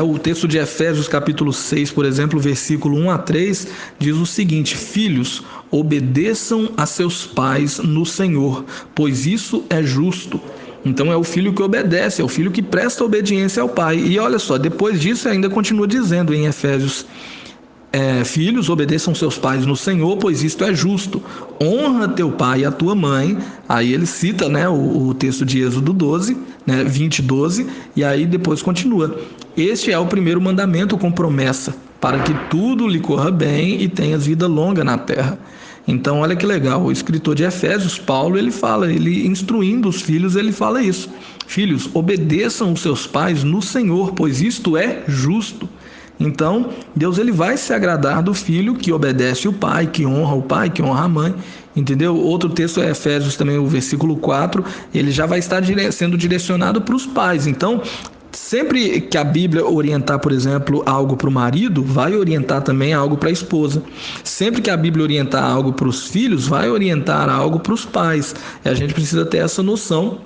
O texto de Efésios capítulo 6, por exemplo, versículo 1 a 3, diz o seguinte: filhos, obedeçam a seus pais no Senhor, pois isso é justo. Então é o filho que obedece, é o filho que presta obediência ao pai. E olha só, depois disso ainda continua dizendo em Efésios: filhos, obedeçam seus pais no Senhor, pois isto é justo. Honra teu pai e a tua mãe. Aí ele cita, o texto de Êxodo 12, 20, 12, e aí depois continua: este é o primeiro mandamento com promessa, para que tudo lhe corra bem e tenhas vida longa na terra. Então olha que legal, o escritor de Efésios, Paulo, ele instruindo os filhos, ele fala isso: filhos, obedeçam os seus pais no Senhor, pois isto é justo. Então, Deus ele vai se agradar do filho que obedece o pai, que honra a mãe, entendeu? Outro texto é Efésios também, o versículo 4, ele já vai estar sendo direcionado para os pais. Então, sempre que a Bíblia orientar, por exemplo, algo para o marido, vai orientar também algo para a esposa. Sempre que a Bíblia orientar algo para os filhos, vai orientar algo para os pais. E a gente precisa ter essa noção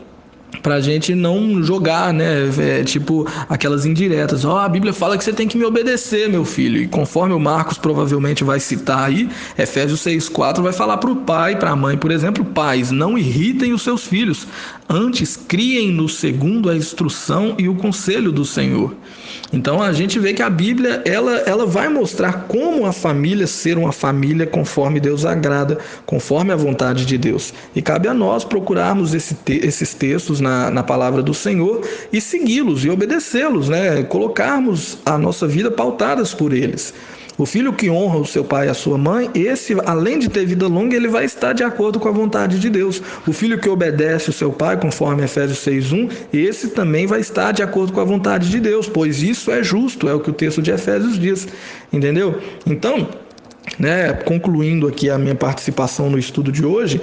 pra gente não jogar, né? Tipo aquelas indiretas. Ó, a Bíblia fala que você tem que me obedecer, meu filho. E conforme o Marcos provavelmente vai citar aí, Efésios 6,4 vai falar pro pai e pra mãe, por exemplo: pais, não irritem os seus filhos, antes criem-no segundo a instrução e o conselho do Senhor. Então a gente vê que a Bíblia ela vai mostrar como a família ser uma família conforme Deus agrada, conforme a vontade de Deus. E cabe a nós procurarmos esses textos na palavra do Senhor e segui-los e obedecê-los, né? Colocarmos a nossa vida pautadas por eles. O filho que honra o seu pai e a sua mãe, esse, além de ter vida longa, ele vai estar de acordo com a vontade de Deus. O filho que obedece o seu pai, conforme Efésios 6,1, esse também vai estar de acordo com a vontade de Deus, pois isso é justo, é o que o texto de Efésios diz, entendeu? Então, né, concluindo aqui a minha participação no estudo de hoje,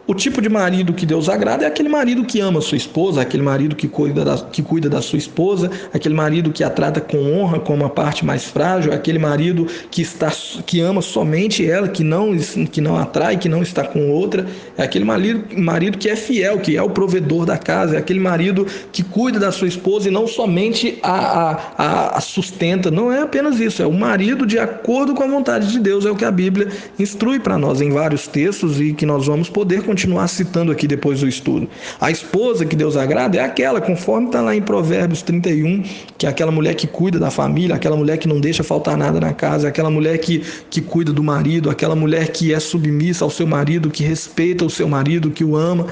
o tipo de marido que Deus agrada é aquele marido que ama a sua esposa, aquele marido que cuida da sua esposa, aquele marido que a trata com honra, como a parte mais frágil, aquele marido que ama somente ela, que não atrai, que não está com outra, é aquele marido que é fiel, que é o provedor da casa, é aquele marido que cuida da sua esposa e não somente a sustenta. Não é apenas isso, é o marido de acordo com a vontade de Deus, é o que a Bíblia instrui para nós em vários textos e que nós vamos poder continuar citando aqui depois do estudo. A esposa que Deus agrada é aquela, conforme está lá em Provérbios 31, que é aquela mulher que cuida da família, aquela mulher que não deixa faltar nada na casa, aquela mulher que cuida do marido, aquela mulher que é submissa ao seu marido, que respeita o seu marido, que o ama.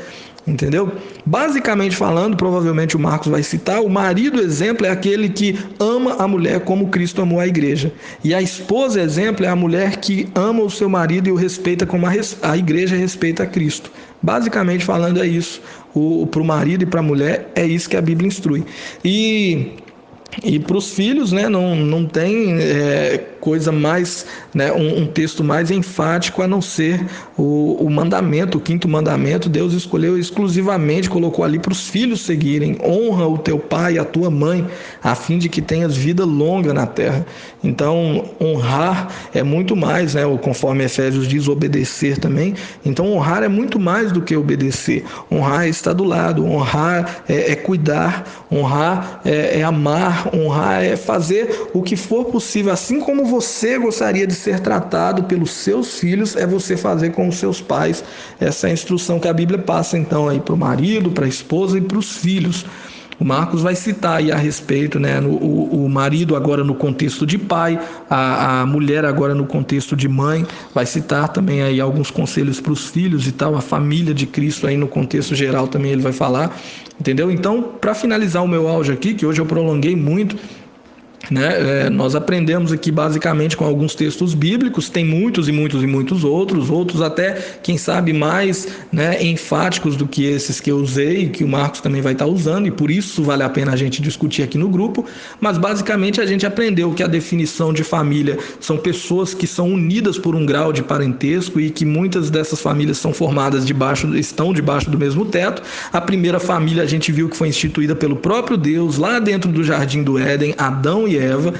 Entendeu? Basicamente falando, provavelmente o Marcos vai citar, o marido exemplo é aquele que ama a mulher como Cristo amou a igreja. E a esposa exemplo é a mulher que ama o seu marido e o respeita como a igreja respeita a Cristo. Basicamente falando é isso. Para o marido e para a mulher é isso que a Bíblia instrui. E para os filhos, né, não tem coisa mais, né, um texto mais enfático a não ser o mandamento, o quinto mandamento. Deus escolheu exclusivamente, colocou ali para os filhos seguirem: honra o teu pai e a tua mãe, a fim de que tenhas vida longa na terra. Então, honrar é muito mais, né, conforme Efésios diz, obedecer também. Então, honrar é muito mais do que obedecer. Honrar é estar do lado, honrar é cuidar, honrar é amar, honrar é fazer o que for possível, assim como você gostaria de ser tratado pelos seus filhos, é você fazer com os seus pais. Essa é a instrução que a Bíblia passa então aí para o marido, para a esposa e para os filhos. O Marcos vai citar aí a respeito, né, o marido agora no contexto de pai, a mulher agora no contexto de mãe, vai citar também aí alguns conselhos para os filhos e tal, a família de Cristo aí no contexto geral também ele vai falar, entendeu? Então, para finalizar o meu áudio aqui, que hoje eu prolonguei muito, né? Nós aprendemos aqui basicamente com alguns textos bíblicos, tem muitos e muitos e muitos outros até, quem sabe, mais, né, enfáticos do que esses que eu usei, que o Marcos também vai estar usando, e por isso vale a pena a gente discutir aqui no grupo. Mas basicamente a gente aprendeu que a definição de família são pessoas que são unidas por um grau de parentesco e que muitas dessas famílias são formadas estão debaixo do mesmo teto. A primeira família a gente viu que foi instituída pelo próprio Deus lá dentro do Jardim do Éden, Adão e Eva.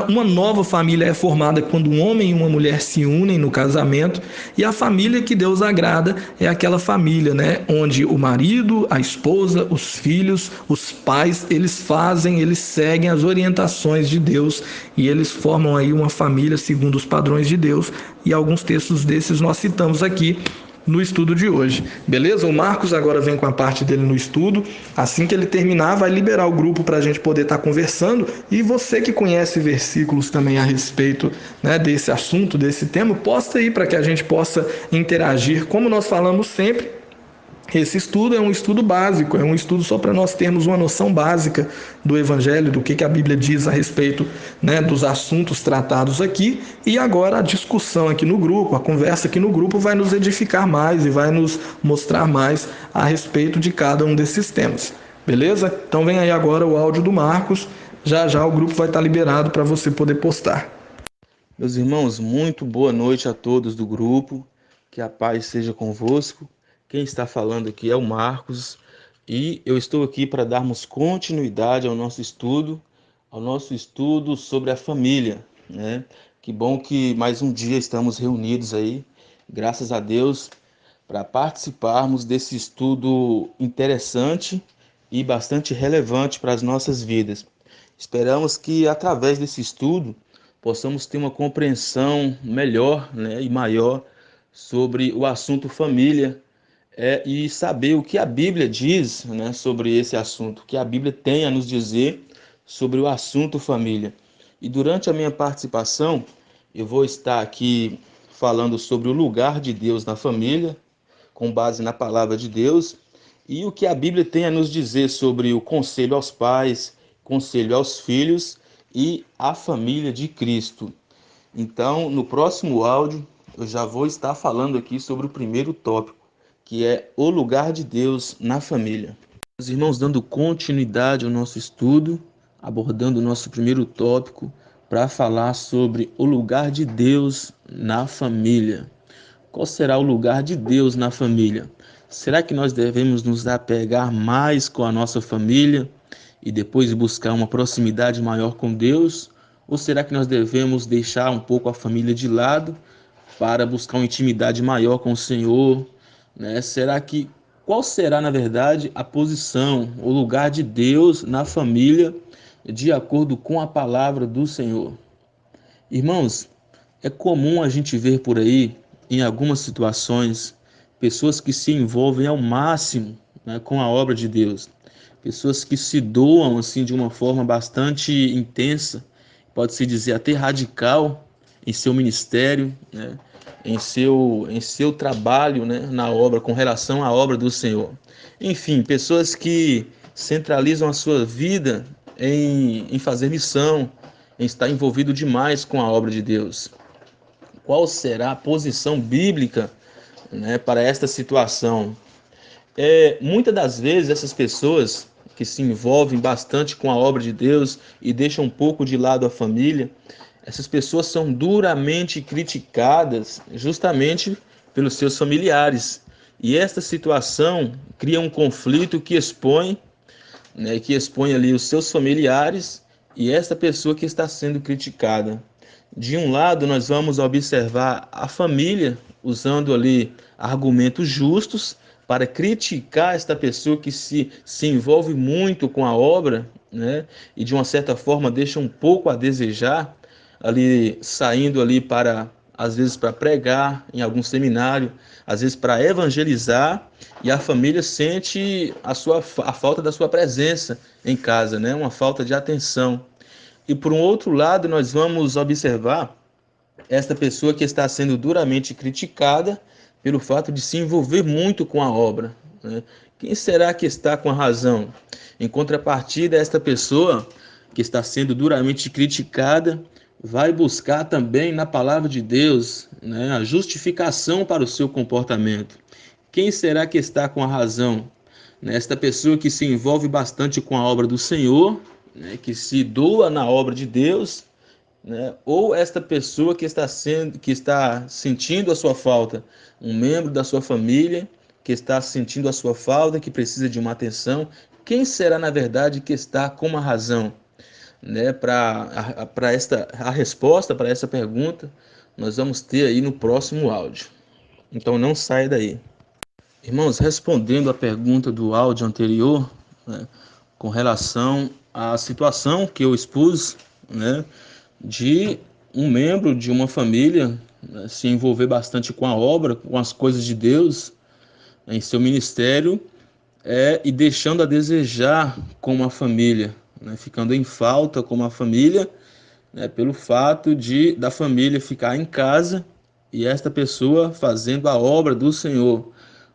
Uma nova família é formada quando um homem e uma mulher se unem no casamento, e a família que Deus agrada é aquela família, né, onde o marido, a esposa, os filhos, os pais, eles seguem as orientações de Deus e eles formam aí uma família segundo os padrões de Deus, e alguns textos desses nós citamos aqui no estudo de hoje, beleza? O Marcos agora vem com a parte dele no estudo. Assim que ele terminar, vai liberar o grupo para a gente poder estar conversando. E você que conhece versículos também a respeito, né, desse assunto, desse tema, posta aí para que a gente possa interagir. Como nós falamos sempre, esse estudo é um estudo básico, é um estudo só para nós termos uma noção básica do Evangelho, do que a Bíblia diz a respeito, né, dos assuntos tratados aqui. E agora a discussão aqui no grupo, a conversa aqui no grupo vai nos edificar mais e vai nos mostrar mais a respeito de cada um desses temas. Beleza? Então vem aí agora o áudio do Marcos. Já já o grupo vai estar liberado para você poder postar. Meus irmãos, muito boa noite a todos do grupo. Que a paz seja convosco. Quem está falando aqui é o Marcos e eu estou aqui para darmos continuidade ao nosso estudo sobre a família, né? Que bom que mais um dia estamos reunidos aí, graças a Deus, para participarmos desse estudo interessante e bastante relevante para as nossas vidas. Esperamos que através desse estudo possamos ter uma compreensão melhor, né, e maior sobre o assunto família, e saber o que a Bíblia diz, né, sobre esse assunto, o que a Bíblia tem a nos dizer sobre o assunto família. E durante a minha participação, eu vou estar aqui falando sobre o lugar de Deus na família, com base na palavra de Deus, e o que a Bíblia tem a nos dizer sobre o conselho aos pais, conselho aos filhos e a família de Cristo. Então, no próximo áudio, eu já vou estar falando aqui sobre o primeiro tópico, que é o lugar de Deus na família. Os irmãos, dando continuidade ao nosso estudo, abordando o nosso primeiro tópico para falar sobre o lugar de Deus na família. Qual será o lugar de Deus na família? Será que nós devemos nos apegar mais com a nossa família e depois buscar uma proximidade maior com Deus? Ou será que nós devemos deixar um pouco a família de lado para buscar uma intimidade maior com o Senhor, né? Qual será, na verdade, a posição, o lugar de Deus na família, de acordo com a palavra do Senhor? Irmãos, é comum a gente ver por aí, em algumas situações, pessoas que se envolvem ao máximo, né, com a obra de Deus, pessoas que se doam assim de uma forma bastante intensa, pode-se dizer até radical, em seu ministério, né, em seu trabalho, né, na obra, com relação à obra do Senhor. Enfim, pessoas que centralizam a sua vida em fazer missão, em estar envolvido demais com a obra de Deus. Qual será a posição bíblica, né, para esta situação? Muitas das vezes essas pessoas que se envolvem bastante com a obra de Deus e deixam um pouco de lado a família, essas pessoas são duramente criticadas justamente pelos seus familiares. E esta situação cria um conflito que expõe ali os seus familiares e essa pessoa que está sendo criticada. De um lado, nós vamos observar a família usando ali argumentos justos para criticar esta pessoa que se envolve muito com a obra, né? E de uma certa forma deixa um pouco a desejar, ali saindo ali para, às vezes, para pregar em algum seminário, às vezes para evangelizar, e a família sente a falta da sua presença em casa, né? Uma falta de atenção. E por um outro lado, nós vamos observar esta pessoa que está sendo duramente criticada pelo fato de se envolver muito com a obra, né? Quem será que está com a razão? Em contrapartida, esta pessoa que está sendo duramente criticada vai buscar também na palavra de Deus, né, a justificação para o seu comportamento. Quem será que está com a razão? Esta pessoa que se envolve bastante com a obra do Senhor, né, que se doa na obra de Deus, né, ou esta pessoa que está sentindo a sua falta, um membro da sua família que está sentindo a sua falta, que precisa de uma atenção? Quem será na verdade que está com uma razão? Né, a resposta para essa pergunta nós vamos ter aí no próximo áudio. Então não saia daí. Irmãos, respondendo à pergunta do áudio anterior, né, com relação à situação que eu expus, né, de um membro de uma família, né, se envolver bastante com a obra, com as coisas de Deus, em seu ministério, e deixando a desejar como a família, né, ficando em falta como a família, né, pelo fato da família ficar em casa e esta pessoa fazendo a obra do Senhor.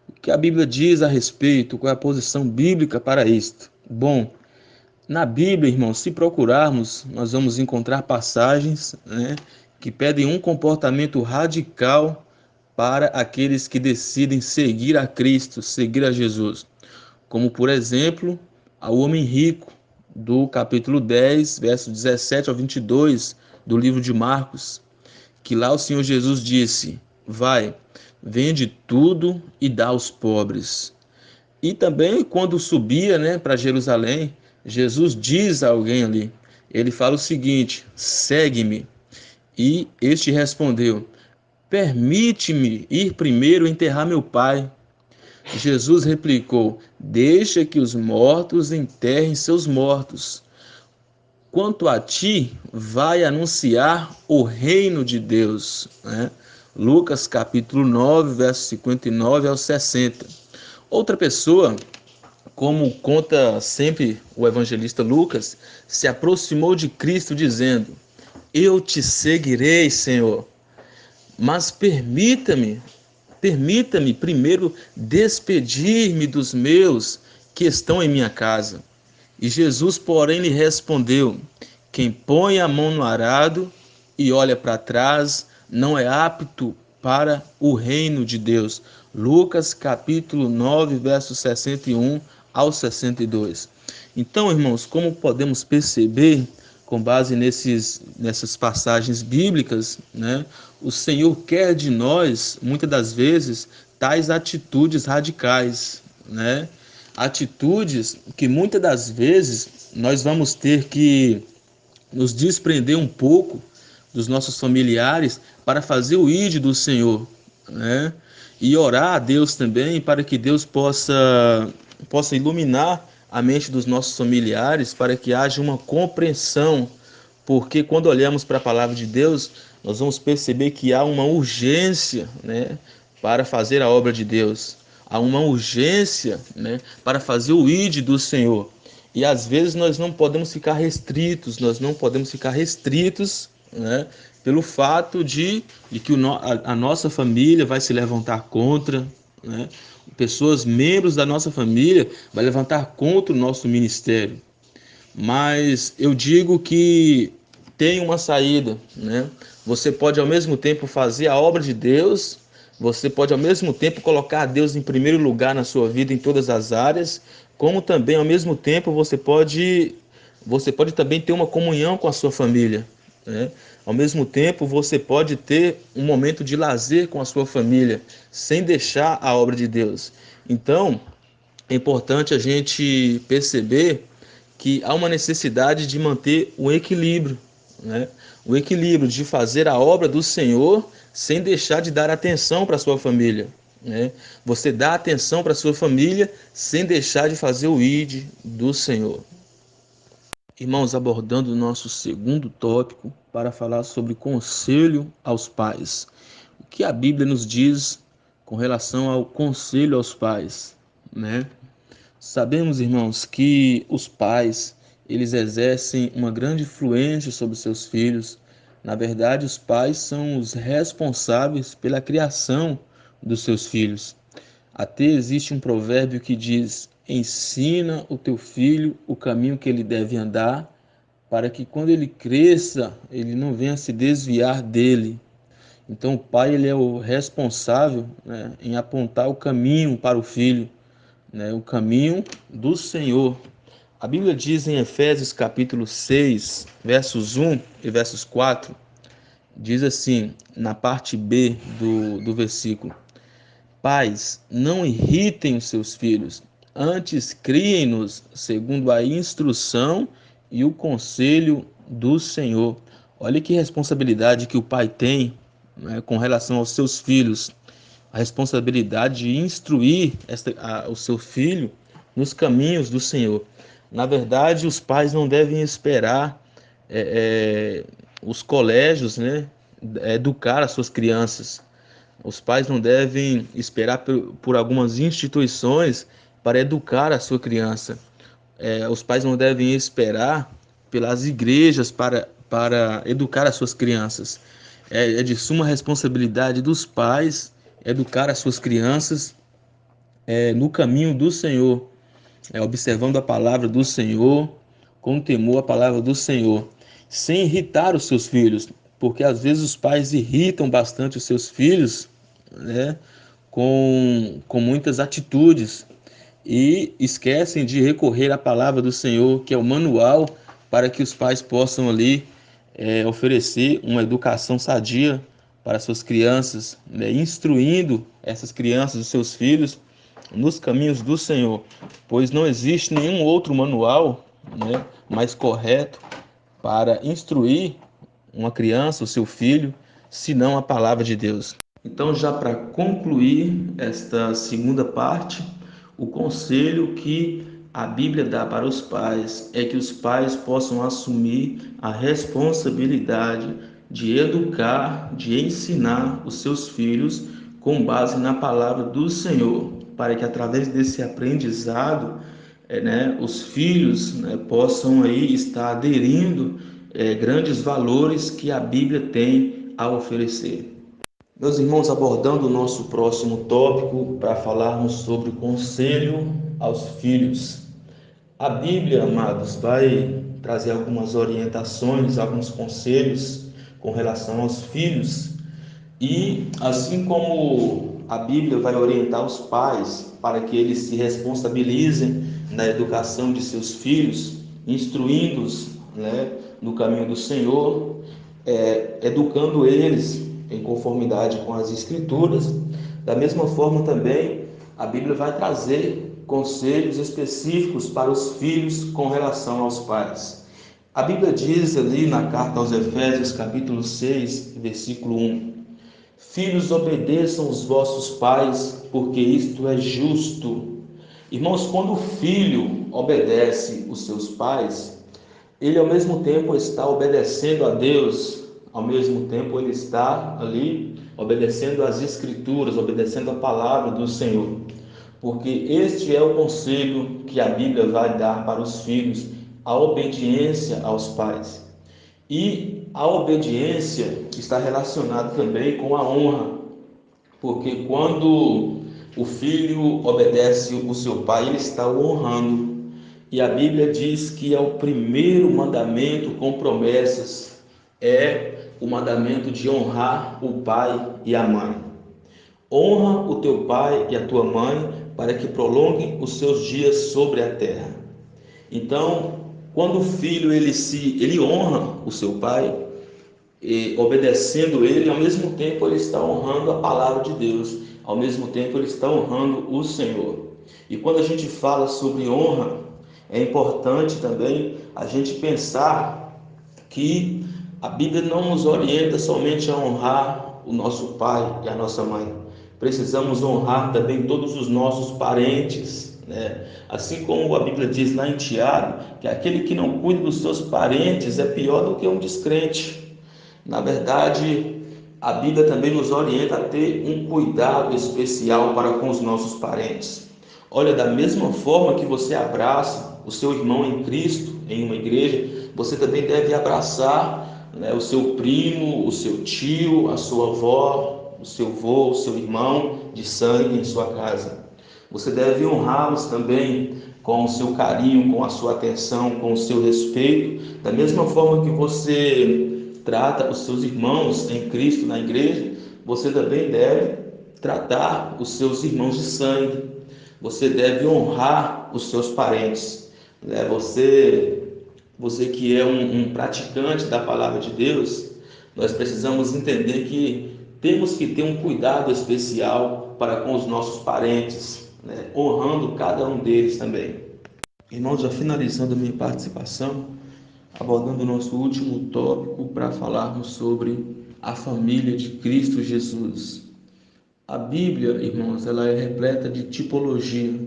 O que a Bíblia diz a respeito? Qual é a posição bíblica para isto? Bom, na Bíblia, irmãos, se procurarmos, nós vamos encontrar passagens, né, que pedem um comportamento radical para aqueles que decidem seguir a Cristo, seguir a Jesus. Como, por exemplo, ao homem rico, do capítulo 10, versos 17 ao 22 do livro de Marcos, que lá o Senhor Jesus disse: vai, vende tudo e dá aos pobres. E também quando subia, né, para Jerusalém, Jesus diz a alguém ali, ele fala o seguinte: segue-me. E este respondeu: permite-me ir primeiro enterrar meu pai. Jesus replicou: deixa que os mortos enterrem seus mortos. Quanto a ti, vai anunciar o reino de Deus. Né? Lucas capítulo 9, versos 59 ao 60. Outra pessoa, como conta sempre o evangelista Lucas, se aproximou de Cristo dizendo: eu te seguirei, Senhor, mas permita-me primeiro despedir-me dos meus que estão em minha casa. E Jesus, porém, lhe respondeu: quem põe a mão no arado e olha para trás não é apto para o reino de Deus. Lucas capítulo 9, versos 61 ao 62. Então, irmãos, como podemos perceber, com base nessas passagens bíblicas, né, o Senhor quer de nós, muitas das vezes, tais atitudes radicais, né? Atitudes que muitas das vezes nós vamos ter que nos desprender um pouco dos nossos familiares para fazer o ID do Senhor, né? E orar a Deus também para que Deus possa iluminar a mente dos nossos familiares para que haja uma compreensão, porque quando olhamos para a palavra de Deus, nós vamos perceber que há uma urgência, né, para fazer a obra de Deus. Há uma urgência, né, para fazer o ID do Senhor. E às vezes nós não podemos ficar restritos, né, pelo fato de que a nossa família vai se levantar contra, né? Pessoas, membros da nossa família, vai levantar contra o nosso ministério. Mas eu digo que tem uma saída, né? Você pode ao mesmo tempo fazer a obra de Deus, você pode ao mesmo tempo colocar Deus em primeiro lugar na sua vida em todas as áreas, como também ao mesmo tempo você pode também ter uma comunhão com a sua família, né? Ao mesmo tempo você pode ter um momento de lazer com a sua família, sem deixar a obra de Deus. Então, é importante a gente perceber que há uma necessidade de manter o equilíbrio, né? O equilíbrio de fazer a obra do Senhor sem deixar de dar atenção para a sua família, né? Você dá atenção para a sua família sem deixar de fazer o ID do Senhor. Irmãos, abordando o nosso segundo tópico para falar sobre conselho aos pais. O que a Bíblia nos diz com relação ao conselho aos pais, né? Sabemos, irmãos, que os pais, eles exercem uma grande influência sobre seus filhos. Na verdade, os pais são os responsáveis pela criação dos seus filhos. Até existe um provérbio que diz: ensina o teu filho o caminho que ele deve andar, para que quando ele cresça, ele não venha se desviar dele. Então, o pai, ele é o responsável, né, em apontar o caminho para o filho, né, o caminho do Senhor. A Bíblia diz em Efésios capítulo 6, versos 1 e versos 4, diz assim, na parte B do versículo: pais, não irritem os seus filhos, antes criem-nos segundo a instrução e o conselho do Senhor. Olha que responsabilidade que o pai tem, né, com relação aos seus filhos. A responsabilidade de instruir o seu filho nos caminhos do Senhor. Na verdade, os pais não devem esperar os colégios, né, educar as suas crianças. Os pais não devem esperar por algumas instituições para educar a sua criança. Os pais não devem esperar pelas igrejas para educar as suas crianças. É de suma responsabilidade dos pais educar as suas crianças no caminho do Senhor, observando a palavra do Senhor, com temor à palavra do Senhor, sem irritar os seus filhos, porque às vezes os pais irritam bastante os seus filhos, né, com muitas atitudes e esquecem de recorrer à palavra do Senhor, que é o manual para que os pais possam ali oferecer uma educação sadia para suas crianças, né, instruindo essas crianças, os seus filhos, nos caminhos do Senhor, pois não existe nenhum outro manual, né, mais correto para instruir uma criança, o seu filho, senão a palavra de Deus. Então, já para concluir esta segunda parte, o conselho que a Bíblia dá para os pais é que os pais possam assumir a responsabilidade de educar, de ensinar os seus filhos com base na palavra do Senhor, para que através desse aprendizado, os filhos, possam aí estar aderindo grandes valores que a Bíblia tem a oferecer. Meus irmãos, abordando o nosso próximo tópico para falarmos sobre o conselho aos filhos. A Bíblia, amados, vai trazer algumas orientações, alguns conselhos com relação aos filhos. E assim como a Bíblia vai orientar os pais para que eles se responsabilizem na educação de seus filhos, instruindo-os, no caminho do Senhor, educando eles em conformidade com as Escrituras. Da mesma forma também, a Bíblia vai trazer conselhos específicos para os filhos com relação aos pais. A Bíblia diz ali na carta aos Efésios, capítulo 6, versículo 1: Filhos, obedeçam os vossos pais, porque isto é justo. Irmãos, quando o filho obedece os seus pais, ele ao mesmo tempo está obedecendo a Deus, ao mesmo tempo ele está ali obedecendo às Escrituras, obedecendo a palavra do Senhor. Porque este é o conselho que a Bíblia vai dar para os filhos, a obediência aos pais. E a obediência está relacionada também com a honra, porque quando o filho obedece o seu pai, ele está o honrando. E a Bíblia diz que é o primeiro mandamento com promessas, é o mandamento de honrar o pai e a mãe. Honra o teu pai e a tua mãe, para que prolongue os seus dias sobre a terra. Então, quando o filho ele honra o seu pai, e obedecendo ele, ao mesmo tempo ele está honrando a palavra de Deus, ao mesmo tempo ele está honrando o Senhor. E quando a gente fala sobre honra, é importante também a gente pensar que a Bíblia não nos orienta somente a honrar o nosso pai e a nossa mãe. Precisamos honrar também todos os nossos parentes, Assim como a Bíblia diz lá em Tiago, que aquele que não cuida dos seus parentes é pior do que um descrente. Na verdade, a Bíblia também nos orienta a ter um cuidado especial para com os nossos parentes. Olha, da mesma forma que você abraça o seu irmão em Cristo, em uma igreja, você também deve abraçar, o seu primo, o seu tio, a sua avó, o seu avô, o seu irmão de sangue em sua casa. Você deve honrá-los também com o seu carinho, com a sua atenção, com o seu respeito, da mesma forma que você trata os seus irmãos em Cristo na igreja, você também deve tratar os seus irmãos de sangue. Você deve honrar os seus parentes. Você que é um praticante da palavra de Deus, nós precisamos entender que temos que ter um cuidado especial para com os nossos parentes, honrando cada um deles também. Irmãos, já finalizando a minha participação, abordando o nosso último tópico para falarmos sobre a família de Cristo Jesus. A Bíblia, irmãos, ela é repleta de tipologia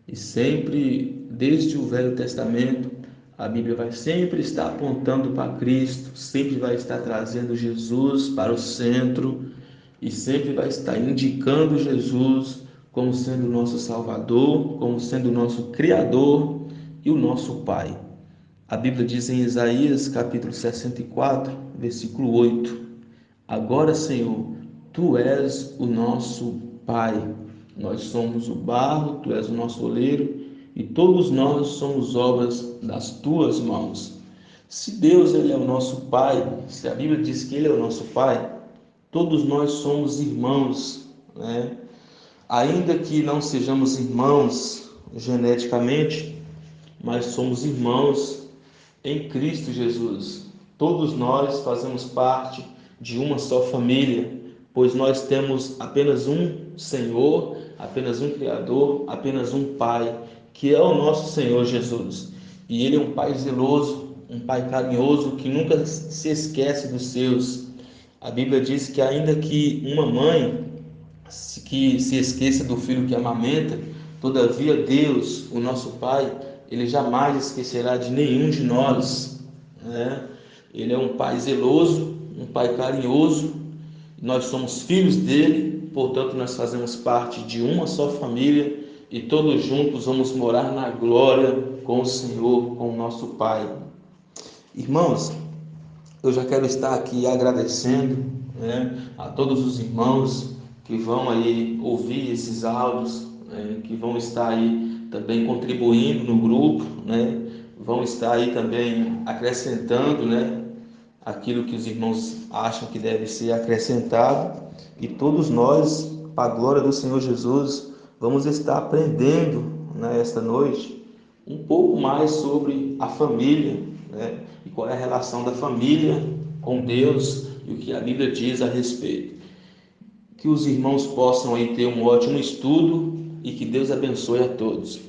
e sempre, desde o Velho Testamento, a Bíblia vai sempre estar apontando para Cristo, sempre vai estar trazendo Jesus para o centro e sempre vai estar indicando Jesus como sendo o nosso Salvador, como sendo o nosso Criador e o nosso Pai. A Bíblia diz em Isaías, capítulo 64, versículo 8: Agora, Senhor, Tu és o nosso Pai. Nós somos o barro, Tu és o nosso oleiro, e todos nós somos obras das Tuas mãos. Se Deus ele é o nosso Pai, se a Bíblia diz que Ele é o nosso Pai, todos nós somos irmãos, Ainda que não sejamos irmãos geneticamente, mas somos irmãos em Cristo Jesus. Todos nós fazemos parte de uma só família, pois nós temos apenas um Senhor, apenas um Criador, apenas um Pai, que é o nosso Senhor Jesus. E Ele é um Pai zeloso, um Pai carinhoso, que nunca se esquece dos seus. A Bíblia diz que ainda que uma mãe que se esqueça do filho que amamenta, todavia Deus, o nosso Pai, Ele jamais esquecerá de nenhum de nós, né? Ele é um Pai zeloso, um Pai carinhoso, nós somos filhos dele, portanto nós fazemos parte de uma só família e todos juntos vamos morar na glória com o Senhor, com o nosso Pai. Irmãos, eu já quero estar aqui agradecendo, né, a todos os irmãos que vão aí ouvir esses áudios, né, que vão estar aí também contribuindo no grupo, né, vão estar aí também acrescentando, né, aquilo que os irmãos acham que deve ser acrescentado, e todos nós, para a glória do Senhor Jesus, vamos estar aprendendo, né, esta noite um pouco mais sobre a família, né, e qual é a relação da família com Deus e o que a Bíblia diz a respeito. Que os irmãos possam aí ter um ótimo estudo e que Deus abençoe a todos.